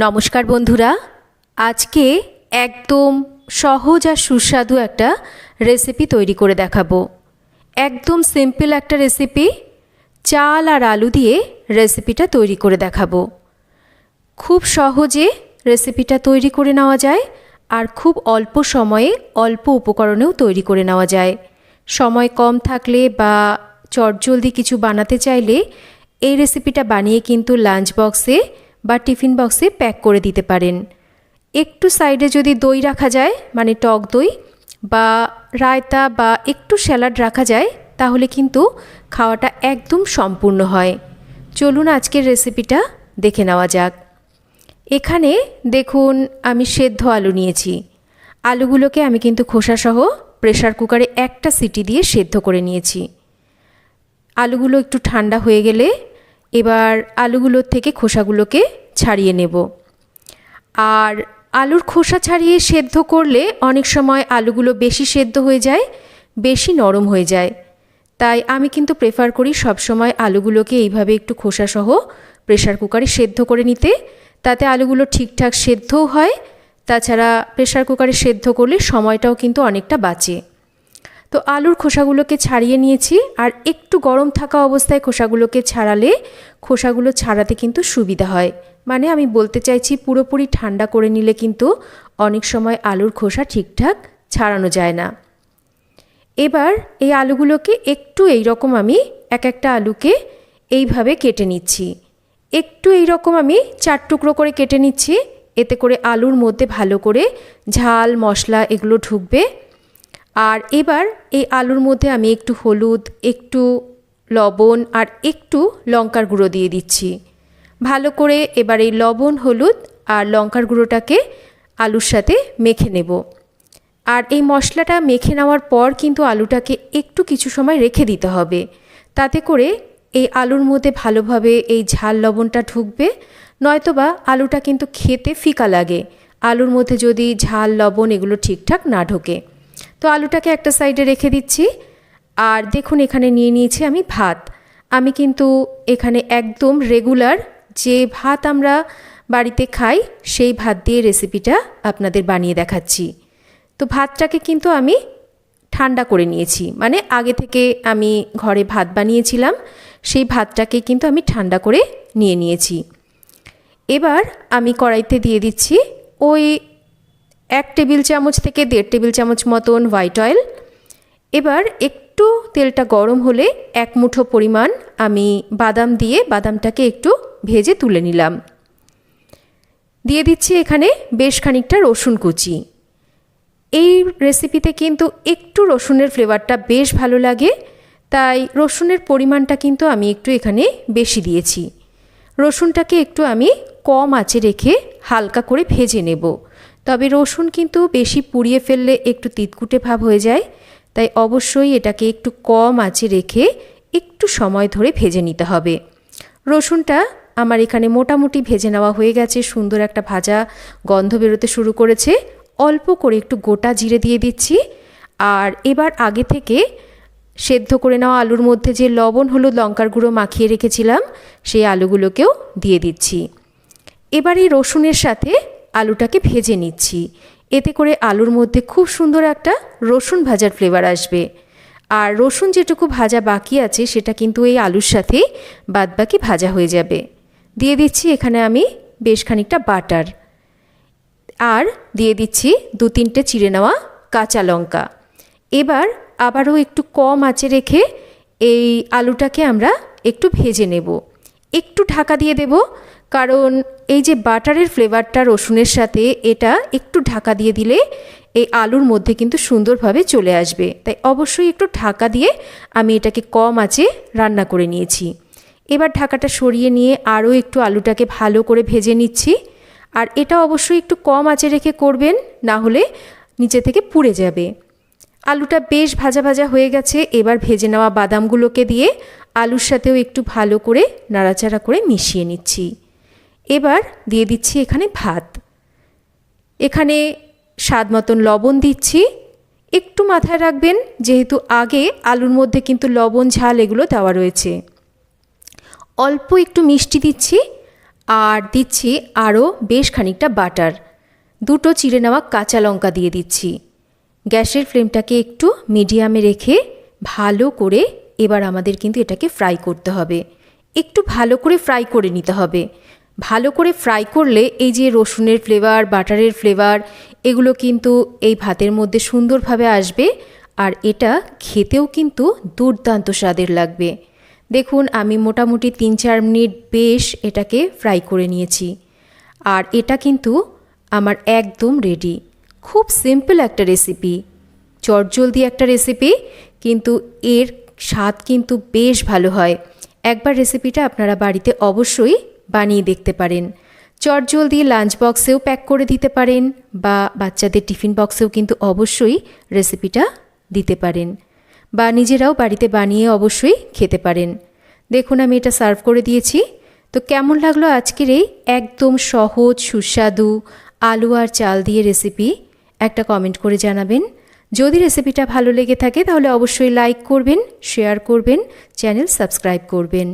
নমস্কার বন্ধুরা, আজকে একদম সহজ আর সুস্বাদু একটা রেসিপি তৈরি করে দেখাবো। একদম সিম্পল একটা রেসিপি, চাল আর আলু দিয়ে রেসিপিটা তৈরি করে দেখাবো। খুব সহজে রেসিপিটা তৈরি করে নেওয়া যায় আর খুব অল্প সময়ে অল্প উপকরণেও তৈরি করে নেওয়া যায়। সময় কম থাকলে বা চটজলদি কিছু বানাতে চাইলে এই রেসিপিটা বানিয়ে কিন্তু লাঞ্চ বক্সে বা টিফিন বক্সে প্যাক করে দিতে পারেন। একটু সাইডে যদি দই রাখা যায়, মানে টক দই বা রায়তা বা একটু স্যালাড রাখা যায়, তাহলে কিন্তু খাওয়াটা একদম সম্পূর্ণ হয়। চলুন আজকের রেসিপিটা দেখে নেওয়া যাক। এখানে দেখুন আমি সেদ্ধ আলু নিয়েছি। আলুগুলোকে আমি কিন্তু খোসাসহ প্রেসার কুকারে একটা সিটি দিয়ে সেদ্ধ করে নিয়েছি। আলুগুলো একটু ঠান্ডা হয়ে গেলে এবার আলুগুলোর থেকে খোসাগুলোকে ছাড়িয়ে নেব। আর আলুর খোসা ছাড়িয়ে সেদ্ধ করলে অনেক সময় আলুগুলো বেশি সেদ্ধ হয়ে যায়, বেশি নরম হয়ে যায়। তাই আমি কিন্তু প্রেফার করি সবসময় আলুগুলোকে এইভাবে একটু খোসাসহ প্রেসার কুকারে সেদ্ধ করে নিতে। তাতে আলুগুলো ঠিকঠাক সেদ্ধও হয়, তাছাড়া প্রেসার কুকারে সেদ্ধ করলে সময়টাও কিন্তু অনেকটা বাঁচে। তো আলুর খোসাগুলোকে ছাড়িয়ে নিয়েছি, আর একটু গরম থাকা অবস্থায় খোসাগুলোকে ছাড়ালে খোসাগুলো ছাড়াতে কিন্তু সুবিধা হয়। মানে আমি বলতে চাইছি পুরোপুরি ঠান্ডা করে নিলে কিন্তু অনেক সময় আলুর খোসা ঠিকঠাক ছাড়ানো যায় না। এবার এই আলুগুলোকে একটু এইরকম আমি এক একটা আলুকে এইভাবে কেটে নিচ্ছি। একটু এইরকম আমি 4 টুকরো করে কেটে নিচ্ছি, এতে করে আলুর মধ্যে ভালো করে ঝাল মশলা এগুলো ঢুকবে। আর এবার এই আলুর মধ্যে আমি একটু হলুদ, একটু লবণ আর একটু লঙ্কার গুঁড়ো দিয়ে দিচ্ছি। ভালো করে এবার এই লবণ, হলুদ আর লঙ্কার গুঁড়োটাকে আলুর সাথে মেখে নেব। আর এই মশলাটা মেখে নেওয়ার পর কিন্তু আলুটাকে একটু কিছু সময় রেখে দিতে হবে। তাতে করে এই আলুর মধ্যে ভালোভাবে এই ঝাল লবণটা ঢুকবে, নয়তোবা আলুটা কিন্তু খেতে ফিকা লাগে আলুর মধ্যে যদি ঝাল লবণ এগুলো ঠিকঠাক না ঢোকে। তো আলুটাকে একটা সাইডে রেখে দিচ্ছি। আর দেখুন এখানে নিয়ে নিয়েছি আমি ভাত। আমি কিন্তু এখানে একদম রেগুলার যে ভাত আমরা বাড়িতে খাই সেই ভাত দিয়ে রেসিপিটা আপনাদের বানিয়ে দেখাচ্ছি। তো ভাতটাকে কিন্তু আমি ঠান্ডা করে নিয়েছি, মানে আগে থেকে আমি ঘরে ভাত বানিয়েছিলাম, সেই ভাতটাকে কিন্তু আমি ঠান্ডা করে নিয়েছি। এবার আমি কড়াইতে দিয়ে দিচ্ছি ওই 1 টেবিল চামচ থেকে 1.5 টেবিল চামচ মতন হোয়াইট অয়েল। এবার একটু তেলটা গরম হলে 1 মুঠো পরিমাণ আমি বাদাম দিয়ে বাদামটাকে একটু ভেজে তুলে নিলাম। দিয়ে দিচ্ছি এখানে বেশ খানিকটা রসুন কুচি। এই রেসিপিতে কিন্তু একটু রসুনের ফ্লেভারটা বেশ ভালো লাগে, তাই রসুনের পরিমাণটা কিন্তু আমি একটু এখানে বেশি দিয়েছি। রসুনটাকে একটু আমি কম আঁচে রেখে হালকা করে ভেজে নেব। তবে রসুন কিন্তু বেশি পুড়িয়ে ফেললে একটু তিতকুটে ভাব হয়ে যায়, তাই অবশ্যই এটাকে একটু কম আঁচে রেখে একটু সময় ধরে ভেজে নিতে হবে। রসুনটা আমার এখানে মোটামুটি ভেজে নেওয়া হয়ে গেছে, সুন্দর একটা ভাজা গন্ধ বেরোতে শুরু করেছে। অল্প করে একটু গোটা জিরে দিয়ে দিচ্ছি। আর এবার আগে থেকে সেদ্ধ করে নেওয়া আলুর মধ্যে যে লবণ, হলুদ, লঙ্কার গুঁড়ো মাখিয়ে রেখেছিলাম সেই আলুগুলোকেও দিয়ে দিচ্ছি। এবার এই রসুনের সাথে আলুটাকে ভেজে নিচ্ছি। এতে করে আলুর মধ্যে খুব সুন্দর একটা রসুন ভাজার ফ্লেভার আসবে। আর রসুন যেটুকু ভাজা বাকি আছে সেটা কিন্তু এই আলুর সাথে বাদবাকি ভাজা হয়ে যাবে। দিয়ে দিচ্ছি এখানে আমি বেশ খানিকটা বাটার, আর দিয়ে দিচ্ছি 2-3টে চিড়ে নেওয়া কাঁচা লঙ্কা। এবার আবারও একটু কম আঁচে রেখে এই আলুটাকে আমরা একটু ভেজে নেব। একটু ঢাকা দিয়ে দেব, কারণ এই যে বাটারের ফ্লেভারটা রসুনের সাথে, এটা একটু ঢাকা দিয়ে দিলে এই আলুর মধ্যে কিন্তু সুন্দরভাবে চলে আসবে। তাই অবশ্যই একটু ঢাকা দিয়ে আমি এটাকে কম আঁচে রান্না করে নিয়েছি। এবার ঢাকাটা সরিয়ে নিয়ে আরও একটু আলুটাকে ভালো করে ভেজে নিচ্ছি। আর এটা অবশ্যই একটু কম আঁচে রেখে করবেন, না হলে নিচে থেকে পুড়ে যাবে। আলুটা বেশ ভাজা ভাজা হয়ে গেছে। এবার ভেজে নেওয়া বাদামগুলোকে দিয়ে আলুর সাথেও একটু ভালো করে নাড়াচাড়া করে মিশিয়ে নিচ্ছি। এবার দিয়ে দিচ্ছি এখানে ভাত। এখানে স্বাদ মতন লবণ দিচ্ছি। একটু মাথায় রাখবেন, যেহেতু আগে আলুর মধ্যে কিন্তু লবণ ঝাল এগুলো দেওয়া রয়েছে। অল্প একটু মিষ্টি দিচ্ছি। আর দিচ্ছি আরও বেশ খানিকটা বাটার, 2টো চিড়ে নেওয়া কাঁচা লঙ্কা দিয়ে দিচ্ছি। গ্যাসের ফ্লেমটাকে একটু মিডিয়ামে রেখে ভালো করে এবার আমাদের কিন্তু এটাকে ফ্রাই করতে হবে। একটু ভালো করে ফ্রাই করে নিতে হবে। ভালো করে ফ্রাই করলে এই যে রসুনের ফ্লেভার, বাটারের ফ্লেভার, এগুলো কিন্তু এই ভাতের মধ্যে সুন্দরভাবে আসবে আর এটা খেতেও কিন্তু দুর্দান্ত স্বাদের লাগবে। দেখুন আমি মোটামুটি 3-4 মিনিট বেশ এটাকে ফ্রাই করে নিয়েছি আর এটা কিন্তু আমার একদম রেডি। খুব সিম্পল একটা রেসিপি, চটজলদি একটা রেসিপি, কিন্তু এর স্বাদ কিন্তু বেশ ভালো হয়। একবার রেসিপিটা আপনারা বাড়িতে অবশ্যই বানিয়ে দেখতে পারেন। চটজলদি লাঞ্চ বক্সেও প্যাক করে দিতে পারেন বা বাচ্চাদের টিফিন বক্সেও কিন্তু অবশ্যই রেসিপিটা দিতে পারেন বা নিজেরাও বাড়িতে বানিয়ে অবশ্যই খেতে পারেন। দেখুন আমি এটা সার্ভ করে দিয়েছি। তো কেমন লাগলো আজকের এই একদম সহজ সুস্বাদু আলু আর চাল দিয়ে রেসিপি একটা কমেন্ট করে জানাবেন। যদি রেসিপিটা ভালো লেগে থাকে তাহলে অবশ্যই লাইক করবেন, শেয়ার করবেন, চ্যানেল সাবস্ক্রাইব করবেন।